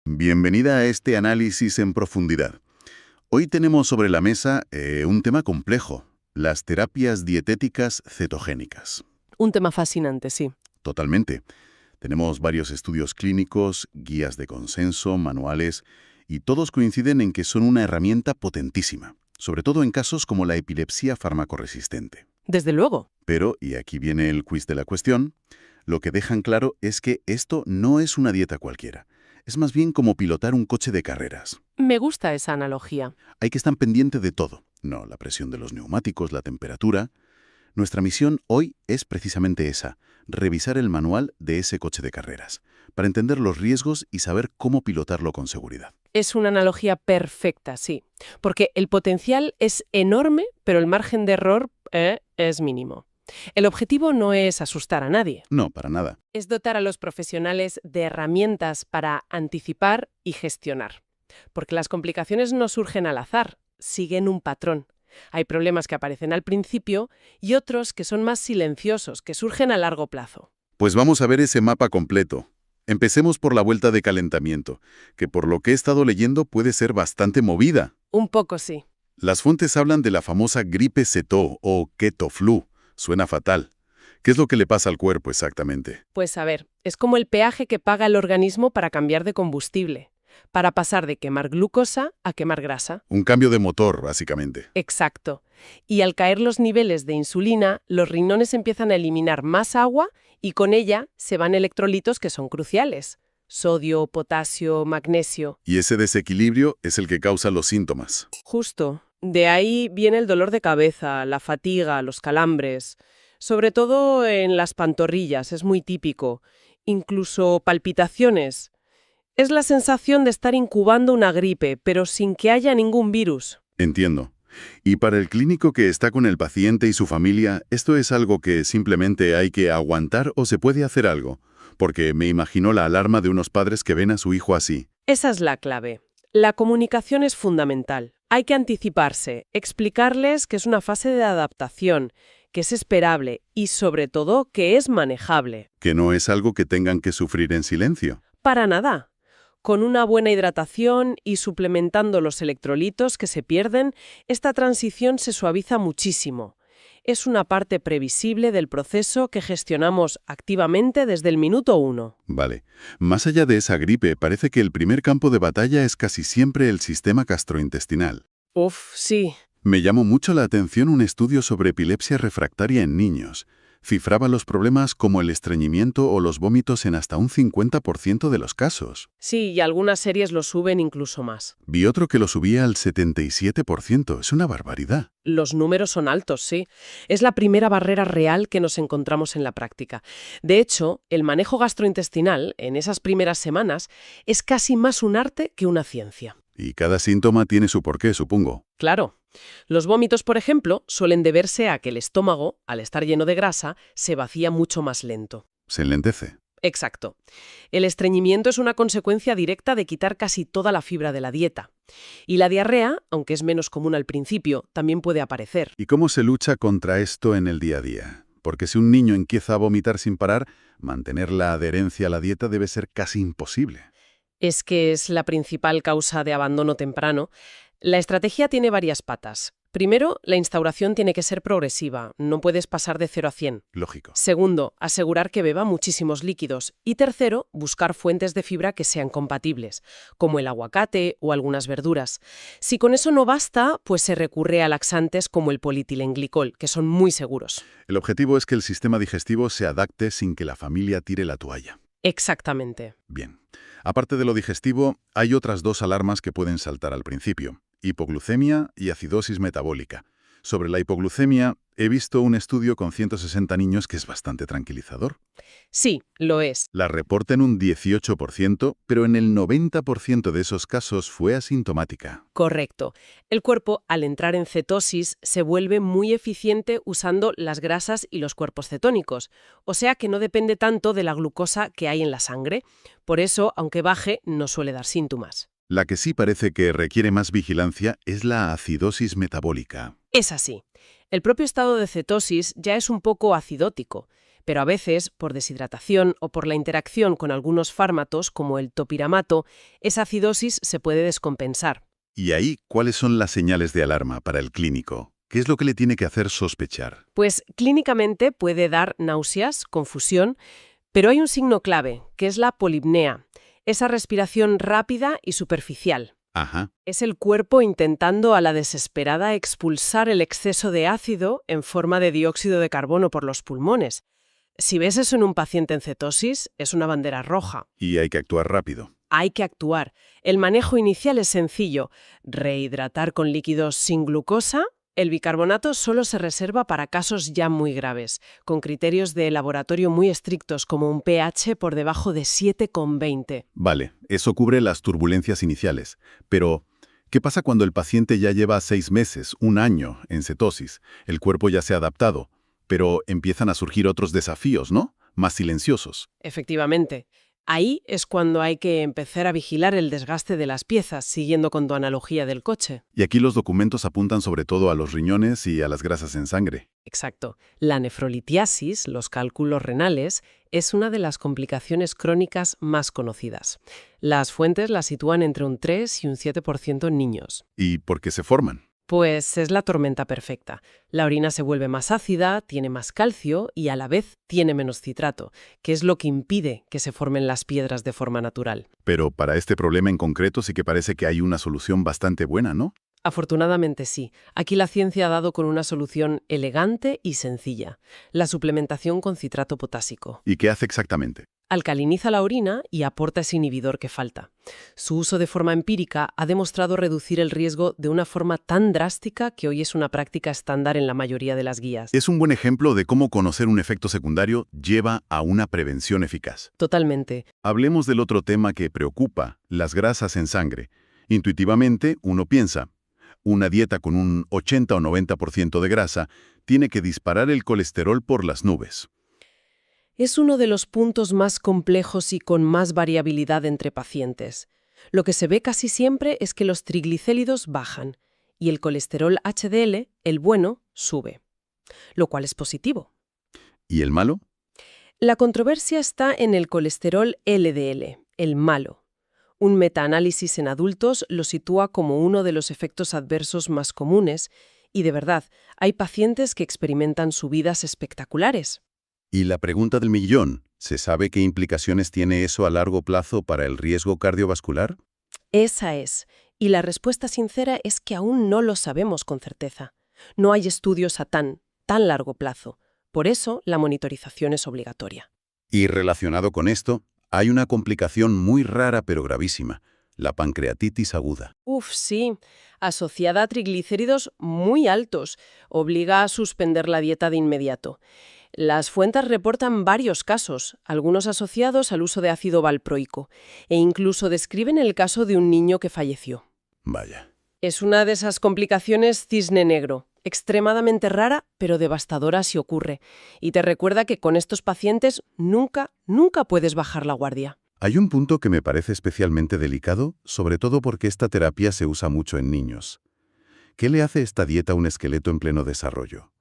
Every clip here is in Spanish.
Bienvenida a este análisis en profundidad. Hoy tenemos sobre la mesa un tema complejo, las terapias dietéticas cetogénicas. Un tema fascinante, sí. Totalmente. Tenemos varios estudios clínicos, guías de consenso, manuales, y todos coinciden en que son una herramienta potentísima, sobre todo en casos como la epilepsia farmacoresistente. Desde luego. Pero, y aquí viene el quiz de la cuestión, lo que dejan claro es que esto no es una dieta cualquiera. Es más bien como pilotar un coche de carreras. Me gusta esa analogía. Hay que estar pendiente de todo. No, la presión de los neumáticos, la temperatura. Nuestra misión hoy es precisamente esa, revisar el manual de ese coche de carreras, para entender los riesgos y saber cómo pilotarlo con seguridad. Es una analogía perfecta, sí. Porque el potencial es enorme, pero el margen de error es mínimo. El objetivo no es asustar a nadie. No, para nada. Es dotar a los profesionales de herramientas para anticipar y gestionar. Porque las complicaciones no surgen al azar, siguen un patrón. Hay problemas que aparecen al principio y otros que son más silenciosos, que surgen a largo plazo. Pues vamos a ver ese mapa completo. Empecemos por la vuelta de calentamiento, que por lo que he estado leyendo puede ser bastante movida. Un poco sí. Las fuentes hablan de la famosa gripe ceto o keto flu. Suena fatal. ¿Qué es lo que le pasa al cuerpo exactamente? Pues a ver, es como el peaje que paga el organismo para cambiar de combustible, para pasar de quemar glucosa a quemar grasa. Un cambio de motor, básicamente. Exacto. Y al caer los niveles de insulina, los riñones empiezan a eliminar más agua y con ella se van electrolitos que son cruciales. Sodio, potasio, magnesio. Y ese desequilibrio es el que causa los síntomas. Justo. De ahí viene el dolor de cabeza, la fatiga, los calambres. Sobre todo en las pantorrillas, es muy típico. Incluso palpitaciones. Es la sensación de estar incubando una gripe, pero sin que haya ningún virus. Entiendo. Y para el clínico que está con el paciente y su familia, ¿esto es algo que simplemente hay que aguantar o se puede hacer algo? Porque me imagino la alarma de unos padres que ven a su hijo así. Esa es la clave. La comunicación es fundamental. Hay que anticiparse, explicarles que es una fase de adaptación, que es esperable y, sobre todo, que es manejable. Que no es algo que tengan que sufrir en silencio. Para nada. Con una buena hidratación y suplementando los electrolitos que se pierden, esta transición se suaviza muchísimo. Es una parte previsible del proceso que gestionamos activamente desde el minuto 1. Vale. Más allá de esa gripe, parece que el primer campo de batalla es casi siempre el sistema gastrointestinal. Sí. Me llamó mucho la atención un estudio sobre epilepsia refractaria en niños. Cifraba los problemas como el estreñimiento o los vómitos en hasta un 50% de los casos. Sí, y algunas series lo suben incluso más. Vi otro que lo subía al 77%. Es una barbaridad. Los números son altos, sí. Es la primera barrera real que nos encontramos en la práctica. De hecho, el manejo gastrointestinal, en esas primeras semanas, es casi más un arte que una ciencia. Y cada síntoma tiene su porqué, supongo. Claro. Los vómitos, por ejemplo, suelen deberse a que el estómago, al estar lleno de grasa, se vacía mucho más lento. Se enlentece. Exacto. El estreñimiento es una consecuencia directa de quitar casi toda la fibra de la dieta. Y la diarrea, aunque es menos común al principio, también puede aparecer. ¿Y cómo se lucha contra esto en el día a día? Porque si un niño empieza a vomitar sin parar, mantener la adherencia a la dieta debe ser casi imposible. Es que es la principal causa de abandono temprano. La estrategia tiene varias patas. Primero, la instauración tiene que ser progresiva, no puedes pasar de 0 a 100. Lógico. Segundo, asegurar que beba muchísimos líquidos. Y tercero, buscar fuentes de fibra que sean compatibles, como el aguacate o algunas verduras. Si con eso no basta, pues se recurre a laxantes como el polietilenglicol, que son muy seguros. El objetivo es que el sistema digestivo se adapte sin que la familia tire la toalla. Exactamente. Bien. Aparte de lo digestivo, hay otras dos alarmas que pueden saltar al principio: hipoglucemia y acidosis metabólica. Sobre la hipoglucemia, he visto un estudio con 160 niños que es bastante tranquilizador. Sí, lo es. La reporta en un 18%, pero en el 90% de esos casos fue asintomática. Correcto. El cuerpo, al entrar en cetosis, se vuelve muy eficiente usando las grasas y los cuerpos cetónicos, o sea que no depende tanto de la glucosa que hay en la sangre. Por eso, aunque baje, no suele dar síntomas. La que sí parece que requiere más vigilancia es la acidosis metabólica. Es así. El propio estado de cetosis ya es un poco acidótico, pero a veces, por deshidratación o por la interacción con algunos fármacos, como el topiramato, esa acidosis se puede descompensar. ¿Y ahí cuáles son las señales de alarma para el clínico? ¿Qué es lo que le tiene que hacer sospechar? Pues clínicamente puede dar náuseas, confusión, pero hay un signo clave, que es la polipnea, esa respiración rápida y superficial. Ajá. Es el cuerpo intentando a la desesperada expulsar el exceso de ácido en forma de dióxido de carbono por los pulmones. Si ves eso en un paciente en cetosis, es una bandera roja. Y hay que actuar rápido. Hay que actuar. El manejo inicial es sencillo. Rehidratar con líquidos sin glucosa. El bicarbonato solo se reserva para casos ya muy graves, con criterios de laboratorio muy estrictos como un pH por debajo de 7,20. Vale, eso cubre las turbulencias iniciales. Pero, ¿qué pasa cuando el paciente ya lleva 6 meses, 1 año en cetosis? El cuerpo ya se ha adaptado, pero empiezan a surgir otros desafíos, ¿no? Más silenciosos. Efectivamente. Ahí es cuando hay que empezar a vigilar el desgaste de las piezas, siguiendo con tu analogía del coche. Y aquí los documentos apuntan sobre todo a los riñones y a las grasas en sangre. Exacto. La nefrolitiasis, los cálculos renales, es una de las complicaciones crónicas más conocidas. Las fuentes la sitúan entre un 3 y un 7% en niños. ¿Y por qué se forman? Pues es la tormenta perfecta. La orina se vuelve más ácida, tiene más calcio y a la vez tiene menos citrato, que es lo que impide que se formen las piedras de forma natural. Pero para este problema en concreto sí que parece que hay una solución bastante buena, ¿no? Afortunadamente sí. Aquí la ciencia ha dado con una solución elegante y sencilla: la suplementación con citrato potásico. ¿Y qué hace exactamente? Alcaliniza la orina y aporta ese inhibidor que falta. Su uso de forma empírica ha demostrado reducir el riesgo de una forma tan drástica que hoy es una práctica estándar en la mayoría de las guías. Es un buen ejemplo de cómo conocer un efecto secundario lleva a una prevención eficaz. Totalmente. Hablemos del otro tema que preocupa, las grasas en sangre. Intuitivamente, uno piensa, una dieta con un 80 o 90% de grasa tiene que disparar el colesterol por las nubes. Es uno de los puntos más complejos y con más variabilidad entre pacientes. Lo que se ve casi siempre es que los triglicéridos bajan y el colesterol HDL, el bueno, sube, lo cual es positivo. ¿Y el malo? La controversia está en el colesterol LDL, el malo. Un metaanálisis en adultos lo sitúa como uno de los efectos adversos más comunes y, de verdad, hay pacientes que experimentan subidas espectaculares. Y la pregunta del millón, ¿se sabe qué implicaciones tiene eso a largo plazo para el riesgo cardiovascular? Esa es. Y la respuesta sincera es que aún no lo sabemos con certeza. No hay estudios a tan largo plazo. Por eso, la monitorización es obligatoria. Y relacionado con esto, hay una complicación muy rara pero gravísima, la pancreatitis aguda. Sí, asociada a triglicéridos muy altos, obliga a suspender la dieta de inmediato. Las fuentes reportan varios casos, algunos asociados al uso de ácido valproico, e incluso describen el caso de un niño que falleció. Vaya. Es una de esas complicaciones cisne negro, extremadamente rara, pero devastadora si ocurre, y te recuerda que con estos pacientes nunca puedes bajar la guardia. Hay un punto que me parece especialmente delicado, sobre todo porque esta terapia se usa mucho en niños. ¿Qué le hace esta dieta a un esqueleto en pleno desarrollo?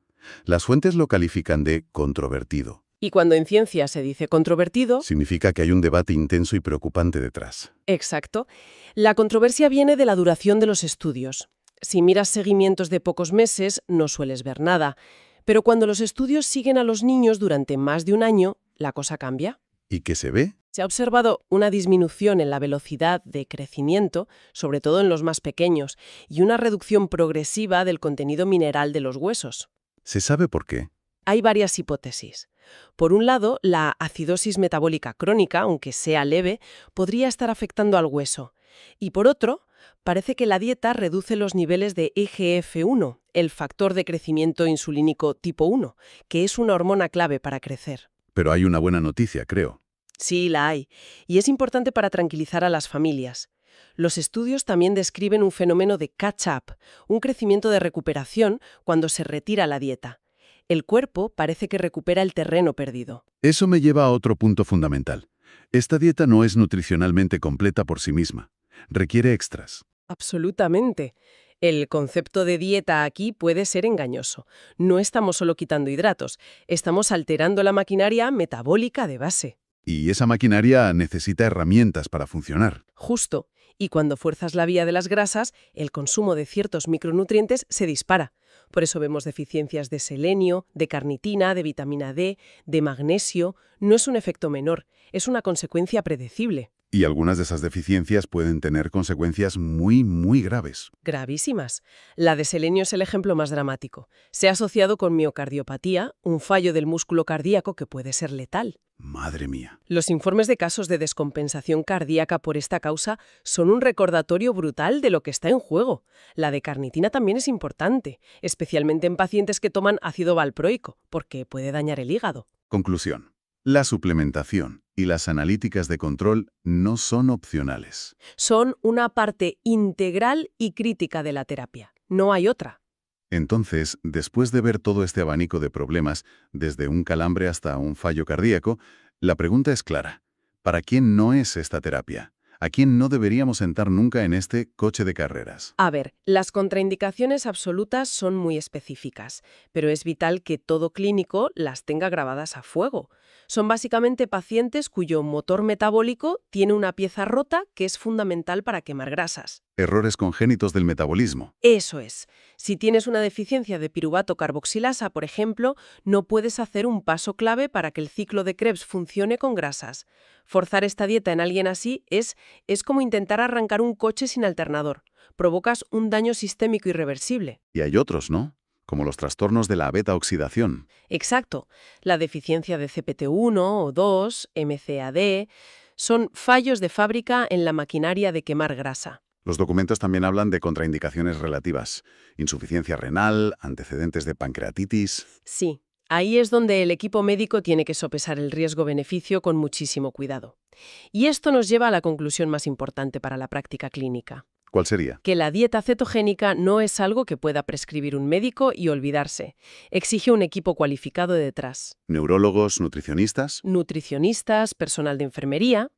Las fuentes lo califican de controvertido. Y cuando en ciencia se dice controvertido... Significa que hay un debate intenso y preocupante detrás. Exacto. La controversia viene de la duración de los estudios. Si miras seguimientos de pocos meses, no sueles ver nada. Pero cuando los estudios siguen a los niños durante más de un año, la cosa cambia. ¿Y qué se ve? Se ha observado una disminución en la velocidad de crecimiento, sobre todo en los más pequeños, y una reducción progresiva del contenido mineral de los huesos. ¿Se sabe por qué? Hay varias hipótesis. Por un lado, la acidosis metabólica crónica, aunque sea leve, podría estar afectando al hueso. Y por otro, parece que la dieta reduce los niveles de IGF-1, el factor de crecimiento insulínico tipo 1, que es una hormona clave para crecer. Pero hay una buena noticia, creo. Sí, la hay. Y es importante para tranquilizar a las familias. Los estudios también describen un fenómeno de catch-up, un crecimiento de recuperación cuando se retira la dieta. El cuerpo parece que recupera el terreno perdido. Eso me lleva a otro punto fundamental. Esta dieta no es nutricionalmente completa por sí misma. Requiere extras. Absolutamente. El concepto de dieta aquí puede ser engañoso. No estamos solo quitando hidratos, estamos alterando la maquinaria metabólica de base. Y esa maquinaria necesita herramientas para funcionar. Justo. Y cuando fuerzas la vía de las grasas, el consumo de ciertos micronutrientes se dispara. Por eso vemos deficiencias de selenio, de carnitina, de vitamina D, de magnesio. No es un efecto menor, es una consecuencia predecible. Y algunas de esas deficiencias pueden tener consecuencias muy, muy graves. Gravísimas. La de selenio es el ejemplo más dramático. Se ha asociado con miocardiopatía, un fallo del músculo cardíaco que puede ser letal. Madre mía. Los informes de casos de descompensación cardíaca por esta causa son un recordatorio brutal de lo que está en juego. La de carnitina también es importante, especialmente en pacientes que toman ácido valproico, porque puede dañar el hígado. Conclusión. La suplementación y las analíticas de control no son opcionales. Son una parte integral y crítica de la terapia. No hay otra. Entonces, después de ver todo este abanico de problemas, desde un calambre hasta un fallo cardíaco, la pregunta es clara. ¿Para quién no es esta terapia? ¿A quién no deberíamos sentar nunca en este coche de carreras? A ver, las contraindicaciones absolutas son muy específicas, pero es vital que todo clínico las tenga grabadas a fuego. Son básicamente pacientes cuyo motor metabólico tiene una pieza rota que es fundamental para quemar grasas. Errores congénitos del metabolismo. Eso es. Si tienes una deficiencia de piruvato carboxilasa, por ejemplo, no puedes hacer un paso clave para que el ciclo de Krebs funcione con grasas. Forzar esta dieta en alguien así es como intentar arrancar un coche sin alternador. Provocas un daño sistémico irreversible. Y hay otros, ¿no? Como los trastornos de la beta-oxidación. Exacto. La deficiencia de CPT1 o 2, MCAD, son fallos de fábrica en la maquinaria de quemar grasa. Los documentos también hablan de contraindicaciones relativas. Insuficiencia renal, antecedentes de pancreatitis. Sí. Ahí es donde el equipo médico tiene que sopesar el riesgo-beneficio con muchísimo cuidado. Y esto nos lleva a la conclusión más importante para la práctica clínica. ¿Cuál sería? Que la dieta cetogénica no es algo que pueda prescribir un médico y olvidarse. Exige un equipo cualificado detrás. Neurólogos, nutricionistas. Nutricionistas, personal de enfermería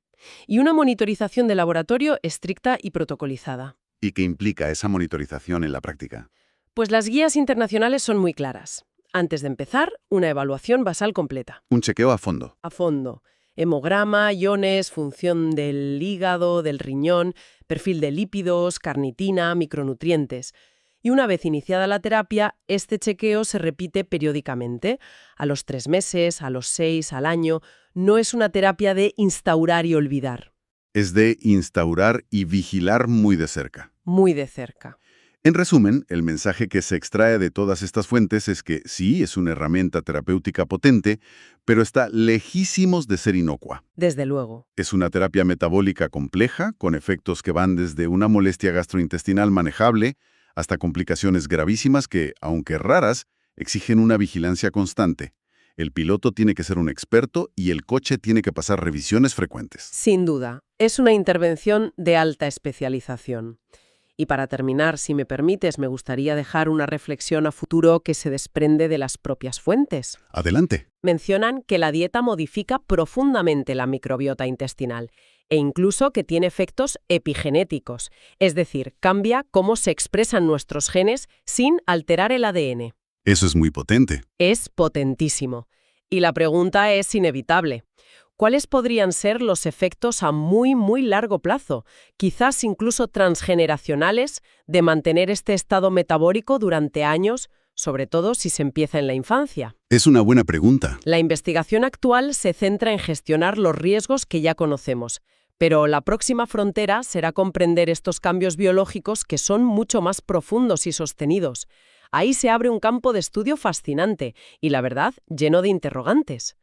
y una monitorización de laboratorio estricta y protocolizada. ¿Y qué implica esa monitorización en la práctica? Pues las guías internacionales son muy claras. Antes de empezar, una evaluación basal completa. Un chequeo a fondo. A fondo. Hemograma, iones, función del hígado, del riñón, perfil de lípidos, carnitina, micronutrientes. Y una vez iniciada la terapia, este chequeo se repite periódicamente, a los 3 meses, a los 6, al año. No es una terapia de instaurar y olvidar. Es de instaurar y vigilar muy de cerca. Muy de cerca. En resumen, el mensaje que se extrae de todas estas fuentes es que sí, es una herramienta terapéutica potente, pero está lejísimos de ser inocua. Desde luego. Es una terapia metabólica compleja, con efectos que van desde una molestia gastrointestinal manejable hasta complicaciones gravísimas que, aunque raras, exigen una vigilancia constante. El piloto tiene que ser un experto y el coche tiene que pasar revisiones frecuentes. Sin duda, es una intervención de alta especialización. Y para terminar, si me permites, me gustaría dejar una reflexión a futuro que se desprende de las propias fuentes. Adelante. Mencionan que la dieta modifica profundamente la microbiota intestinal e incluso que tiene efectos epigenéticos, es decir, cambia cómo se expresan nuestros genes sin alterar el ADN. Eso es muy potente. Es potentísimo. Y la pregunta es inevitable. ¿Cuáles podrían ser los efectos a muy, muy largo plazo, quizás incluso transgeneracionales, de mantener este estado metabólico durante años, sobre todo si se empieza en la infancia? Es una buena pregunta. La investigación actual se centra en gestionar los riesgos que ya conocemos, pero la próxima frontera será comprender estos cambios biológicos que son mucho más profundos y sostenidos. Ahí se abre un campo de estudio fascinante y, la verdad, lleno de interrogantes.